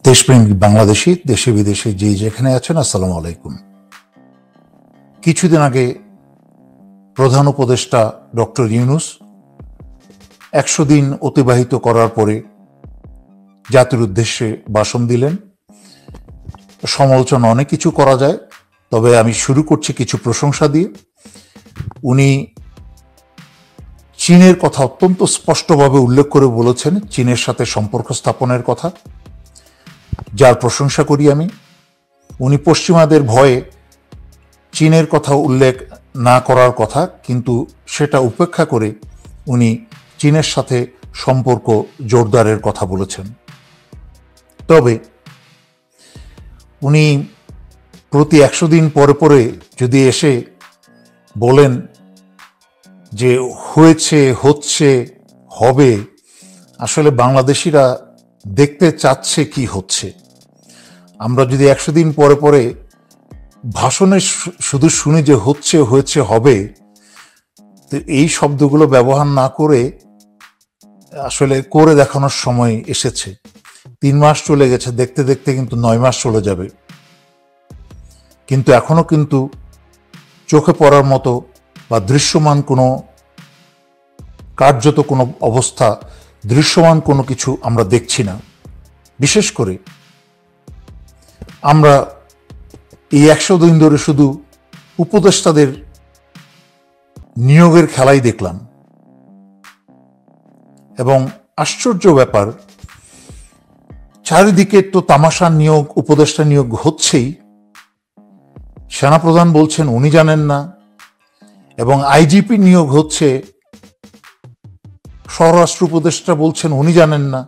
দেশপ্রেমিক বাংলাদেশি দেশে বিদেশে যে যেখানে আছেন, আসসালামু আলাইকুম। কিছুদিন আগে প্রধান উপদেষ্টা ডক্টর ইউনূস ১০০ দিন অতিবাহিত করার পরে জাতির উদ্দেশ্যে ভাষণ দিলেন। সমালোচনা অনেক কিছু করা যায়, তবে আমি শুরু করছি কিছু প্রশংসা দিয়ে। উনি চীনের কথা অত্যন্ত স্পষ্টভাবে উল্লেখ করে বলেছেন, চীনের সাথে সম্পর্ক স্থাপনের কথা, যার প্রশংসা করি আমি। উনি পশ্চিমাদের ভয়ে চীনের কথা উল্লেখ না করার কথা, কিন্তু সেটা উপেক্ষা করে উনি চীনের সাথে সম্পর্ক জোরদারের কথা বলেছেন। তবে উনি প্রতি ১০০ দিন পরে পরে যদি এসে বলেন যে হয়েছে, হচ্ছে, হবে, আসলে বাংলাদেশিরা দেখতে চাচ্ছে কি হচ্ছে। আমরা যদি ১০০ দিন পরে পরে ভাষণে শুধু শুনি যে হচ্ছে, হয়েছে, হবে, তো এই শব্দগুলো ব্যবহার না করে আসলে করে দেখানোর সময় এসেছে। ৩ মাস চলে গেছে, দেখতে দেখতে কিন্তু ৯ মাস চলে যাবে, কিন্তু এখনো কিন্তু চোখে পড়ার মতো বা দৃশ্যমান কোনো কার্যত কোনো অবস্থা, দৃশ্যমান কোনো কিছু আমরা দেখছি না। বিশেষ করে আমরা এই ১০০ দিন ধরে শুধু উপদেষ্টাদের নিয়োগের খেলাই দেখলাম। এবং আশ্চর্য ব্যাপার, চারিদিকে তো তামাশা নিয়োগ, উপদেষ্টা নিয়োগ হচ্ছেই। সেনাপ্রধান বলছেন উনি জানেন না, এবং আইজিপি নিয়োগ হচ্ছে, স্বরাষ্ট্র উপদেষ্টা বলছেন উনি জানেন না।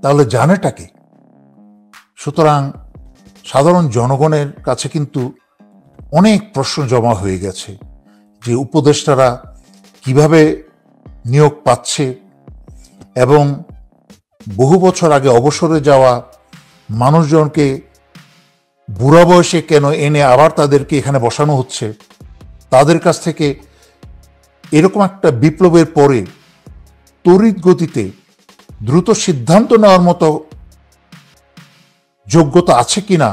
তাহলে জানেটা কি? সুতরাং সাধারণ জনগণের কাছে কিন্তু অনেক প্রশ্ন জমা হয়ে গেছে যে উপদেষ্টারা কিভাবে নিয়োগ পাচ্ছে, এবং বহু বছর আগে অবসরে যাওয়া মানুষজনকে বুড়া বয়সে কেন এনে আবার তাদেরকে এখানে বসানো হচ্ছে। তাদের কাছ থেকে এরকম একটা বিপ্লবের পরে তড়িৎ গতিতে দ্রুত সিদ্ধান্ত নেওয়ার মতো যোগ্যতা আছে কিনা,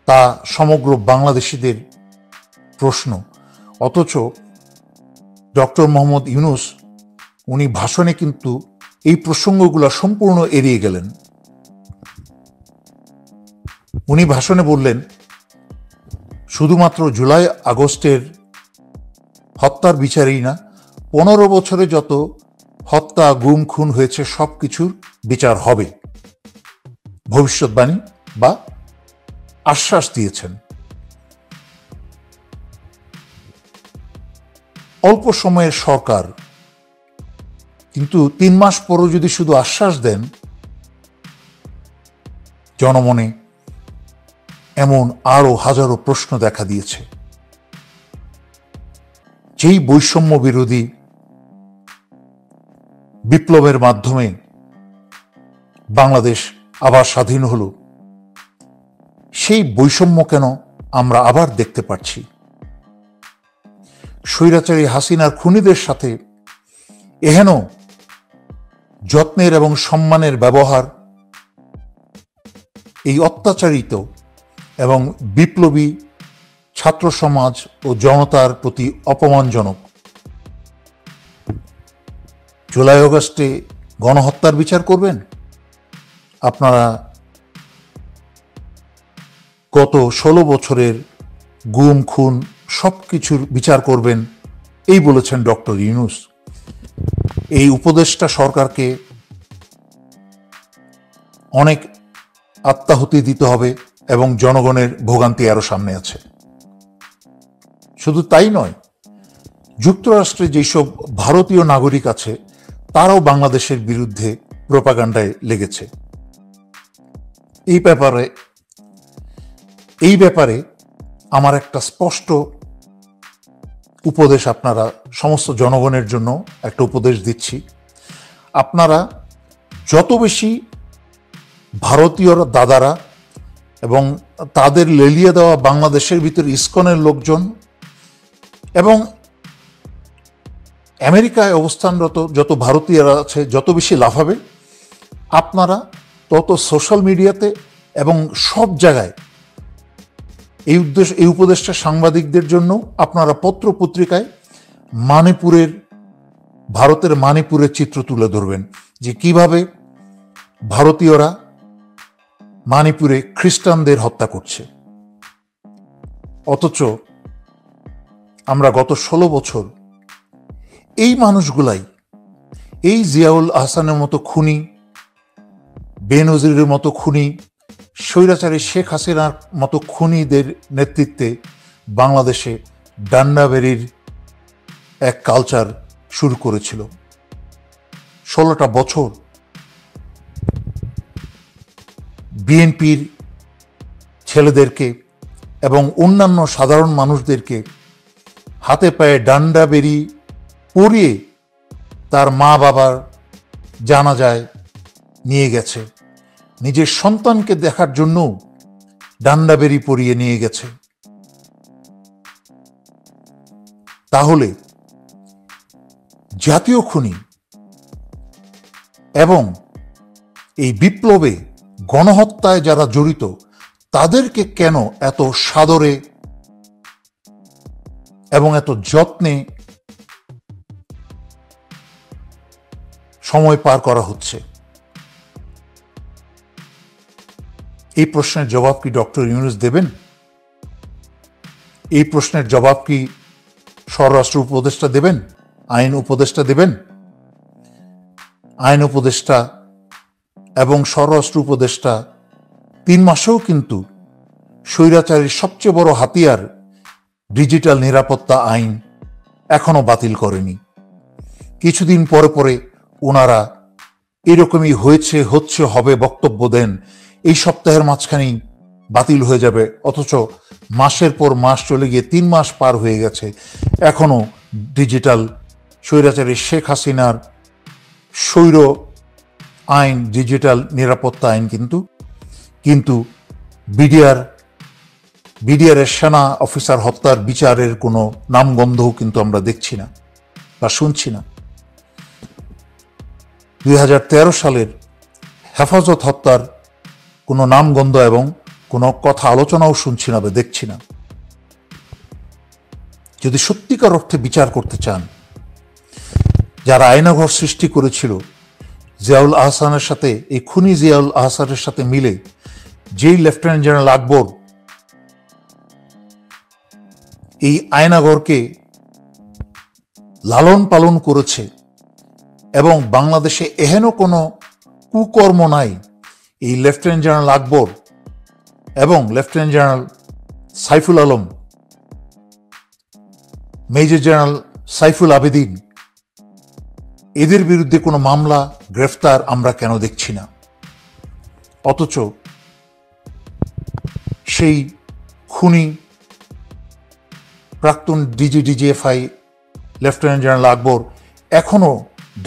তা সমগ্র বাংলাদেশিদের প্রশ্ন। অথচ ডক্টর মোহাম্মদ ইউনূস উনি ভাষণে কিন্তু এই প্রসঙ্গগুলো সম্পূর্ণ এড়িয়ে গেলেন। উনি ভাষণে বললেন শুধুমাত্র জুলাই আগস্টের হত্যার বিচারই না, ১৫ বছরে যত হত্যা, গুম, খুন হয়েছে সব কিছুর বিচার হবে, ভবিষ্যৎবাণী বা আশ্বাস দিয়েছেন। অল্প সময়ের সরকার, কিন্তু ৩ মাস পরও যদি শুধু আশ্বাস দেন, জনমনে এমন আরো হাজারো প্রশ্ন দেখা দিয়েছে। যেই বৈষম্য বিরোধী বিপ্লবের মাধ্যমে বাংলাদেশ আবার স্বাধীন হলো, সেই বৈষম্য কেন আমরা আবার দেখতে পাচ্ছি? স্বৈরাচারী হাসিনার খুনিদের সাথে এহেন যত্নের এবং সম্মানের ব্যবহার এই অত্যাচারিত এবং বিপ্লবী ছাত্র সমাজ ও জনতার প্রতি অপমানজনক। জুলাই আগস্টে গণহত্যার বিচার করবেন আপনারা, গত ১৬ বছরের গুম, খুন সব কিছুর বিচার করবেন, এই বলেছেন ডক্টর ইউনূস। এই উপদেষ্টা সরকারকে অনেক আত্মাহুতি দিতে হবে, এবং জনগণের ভোগান্তি আরো সামনে আছে। শুধু তাই নয়, যুক্তরাষ্ট্রে যেসব ভারতীয় নাগরিক আছে তারাও বাংলাদেশের বিরুদ্ধে প্রোপাগান্ডায় লেগেছে। এই ব্যাপারে আমার একটা স্পষ্ট উপদেশ, আপনারা সমস্ত জনগণের জন্য একটা উপদেশ দিচ্ছি। আপনারা যত বেশি ভারতীয় দাদারা এবং তাদের লেলিয়ে দেওয়া বাংলাদেশের ভিতরে ইসকনের লোকজন এবং আমেরিকায় অবস্থানরত যত ভারতীয়রা আছে যত বেশি লাফাবে, আপনারা তত সোশ্যাল মিডিয়াতে এবং সব জায়গায় এই উপদেষ্টা সাংবাদিকদের জন্য আপনারা পত্র পত্রিকায় ভারতের মণিপুরের চিত্র তুলে ধরবেন যে কিভাবে ভারতীয়রা মণিপুরে খ্রিস্টানদের হত্যা করছে। অথচ আমরা গত 16 বছর এই মানুষগুলাই, এই জিয়াউল আহসানের মতো খুনি, বেনজিরের মতো খুনি, স্বৈরাচারী শেখ হাসিনার মতো খুনিদের নেতৃত্বে বাংলাদেশে ডান্ডাবেরির এক কালচার শুরু করেছিল। 16টা বছর বিএনপির ছেলেদেরকে এবং অন্যান্য সাধারণ মানুষদেরকে হাতে পায়ে ডান্ডাবেরি পরিয়ে তার মা বাবার জানাজায় নিয়ে গেছে, নিজের সন্তানকে দেখার জন্য ডান্ডাবেরি পরিয়ে নিয়ে গেছে। তাহলে জাতীয় খুনি এবং এই বিপ্লবে গণহত্যায় যারা জড়িত তাদেরকে কেন এত সাদরে এবং এত যত্নে সময় পার করা হচ্ছে? এই প্রশ্নের জবাব কি ডক্টর ইউনূস দেবেন? এই প্রশ্নের জবাব কি স্বরাষ্ট্র উপদেষ্টা দেবেন? আইন উপদেষ্টা দেবেন? আইন উপদেষ্টা এবং স্বরাষ্ট্র উপদেষ্টা 3 মাসেও কিন্তু স্বৈরাচারীর সবচেয়ে বড় হাতিয়ার ডিজিটাল নিরাপত্তা আইন এখনো বাতিল করেনি। কিছুদিন পরে পরে ওনারা এরকমই হয়েছে, হচ্ছে, হবে বক্তব্য দেন, এই সপ্তাহের মাঝখানেই বাতিল হয়ে যাবে। অথচ মাসের পর মাস চলে গিয়ে 3 মাস পার হয়ে গেছে, এখনো ডিজিটাল স্বৈরাচারী শেখ হাসিনার স্বৈর আইন, ডিজিটাল নিরাপত্তা আইন কিন্তু বিডিআরের সেনা অফিসার হত্যার বিচারের কোনো নামগন্ধও কিন্তু আমরা দেখছি না বা শুনছি না। 2013 সালের হেফাজত হত্যার কোনো নামগন্ধ এবং কোনো কথা আলোচনাও শুনছি না বা দেখছি না। যদি সত্যিকার অর্থে বিচার করতে চান, যারা আয়নাঘর সৃষ্টি করেছিল জিয়াউল আহসানের সাথে, এই খুনি জিয়াউল আহসানের সাথে মিলে যেই লেফটেন্যান্ট জেনারেল আকবর এই আয়নাঘরকে লালন পালন করেছে এবং বাংলাদেশে এহেন কোনো কুকর্ম নাই, এই লেফটেন্যান্ট জেনারেল আকবর এবং lieutenant general Saiful Alam, major general Saiful Abedin, এদের বিরুদ্ধে কোনো মামলা, গ্রেফতার আমরা কেন দেখছি না? অথচ সেই খুনি প্রাক্তন ডিজিএফআই লেফটেন্যান্ট জেনারেল আকবর এখনো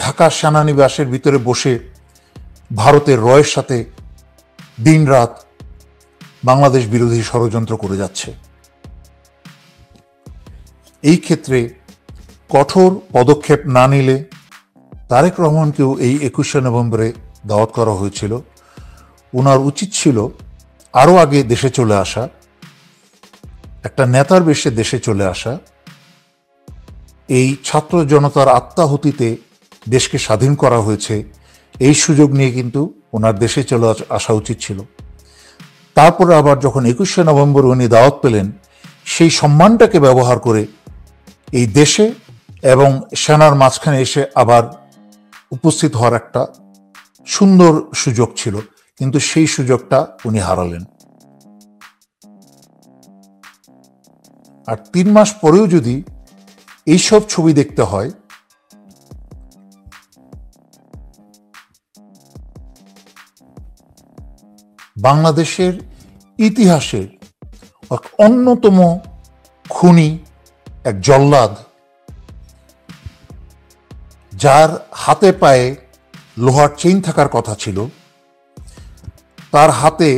ঢাকা সেনানিবাসের ভিতরে বসে ভারতের রয়ের সাথে দিনরাত বাংলাদেশ বিরোধী ষড়যন্ত্র করে যাচ্ছে। এই ক্ষেত্রে কঠোর পদক্ষেপ না নিলে, তারেক রহমানকেও এই 21শে নভেম্বরে দাওয়াত করা হয়েছিল, ওনার উচিত ছিল আরও আগে দেশে চলে আসা, একটা নেতার বেশে দেশে চলে আসা। এই ছাত্র জনতার আত্মাহুতিতে দেশকে স্বাধীন করা হয়েছে, এই সুযোগ নিয়ে কিন্তু ওনার দেশে চলে আসা উচিত ছিল। তারপরে আবার যখন 21শে নভেম্বর উনি দাওয়াত পেলেন, সেই সম্মানটাকে ব্যবহার করে এই দেশে এবং সেনার মাঝখানে এসে আবার উপস্থিত হওয়ার একটা সুন্দর সুযোগ ছিল, কিন্তু সেই সুযোগটা উনি হারালেন। আর 3 মাস পরেও যদি এইসব ছবি দেখতে হয়, বাংলাদেশের ইতিহাসের এক অন্যতম খুনি, এক জল্লাদ, যার হাতে পায়ে লোহার চেইন থাকার কথা ছিল, তার হাতে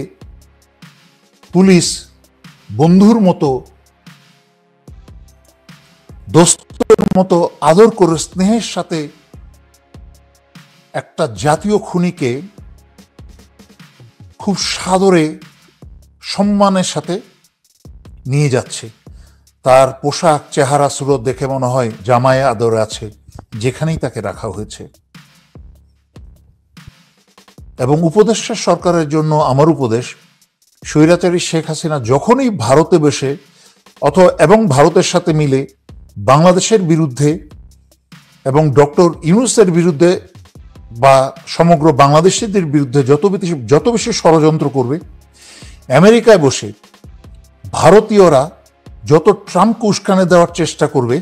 পুলিশ বন্ধুর মতো, দোস্তের মতো আদর করে স্নেহের সাথে একটা জাতীয় খুনিকে খুব সাদরে সম্মানের সাথে নিয়ে যাচ্ছে। তার পোশাক, চেহারা, সুরত দেখে মনে হয় জামায়ে আদরে আছে যেখানেই তাকে রাখা হয়েছে। এবং উপদেষ্টা সরকারের জন্য আমার উপদেশ, স্বৈরাচারী শেখ হাসিনা যখনই ভারতে বসে এবং ভারতের সাথে মিলে বাংলাদেশের বিরুদ্ধে এবং ডক্টর ইউনূসের বিরুদ্ধে বা সমগ্র বাংলাদেশিদের বিরুদ্ধে যত বেশি ষড়যন্ত্র করবে, আমেরিকায় বসে ভারতীয়রা যত ট্রাম্পকে উস্কানি দেওয়ার চেষ্টা করবে,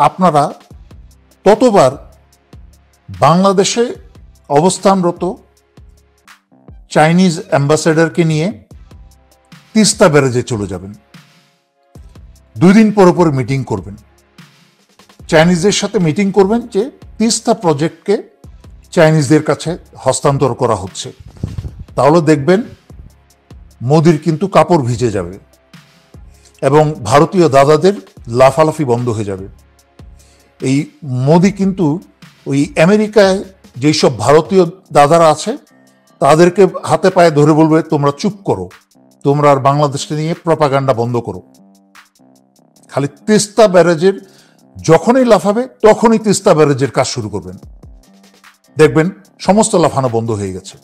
আপনারা ততবার বাংলাদেশে অবস্থানরত চাইনিজ অ্যাম্বাসেডরকে নিয়ে তিস্তা ব্যারেজে চলে যাবেন। 2 দিন পর মিটিং করবেন, চাইনিজদের সাথে মিটিং করবেন যে তিস্তা প্রজেক্টকে চাইনিজদের কাছে হস্তান্তর করা হচ্ছে। তাহলে দেখবেন মোদির কিন্তু কাপড় ভিজে যাবে এবং ভারতীয় দাদাদের লাফালাফি বন্ধ হয়ে যাবে। এই মোদি কিন্তু ওই আমেরিকায় যেসব ভারতীয় দাদারা আছে তাদেরকে হাতে পায়ে ধরে বলবে, তোমরা চুপ করো, তোমরা আর বাংলাদেশকে নিয়ে প্রপাগান্ডা বন্ধ করো। খালি তিস্তা ব্যারেজের যখনই লাফাবে তখনই তিস্তা ব্যারেজের কাজ শুরু করবেন, দেখবেন সমস্ত লাফানো বন্ধ হয়ে গেছে।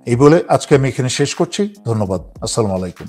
এই বলে আজকে আমি এখানে শেষ করছি। ধন্যবাদ। আসসালামু আলাইকুম।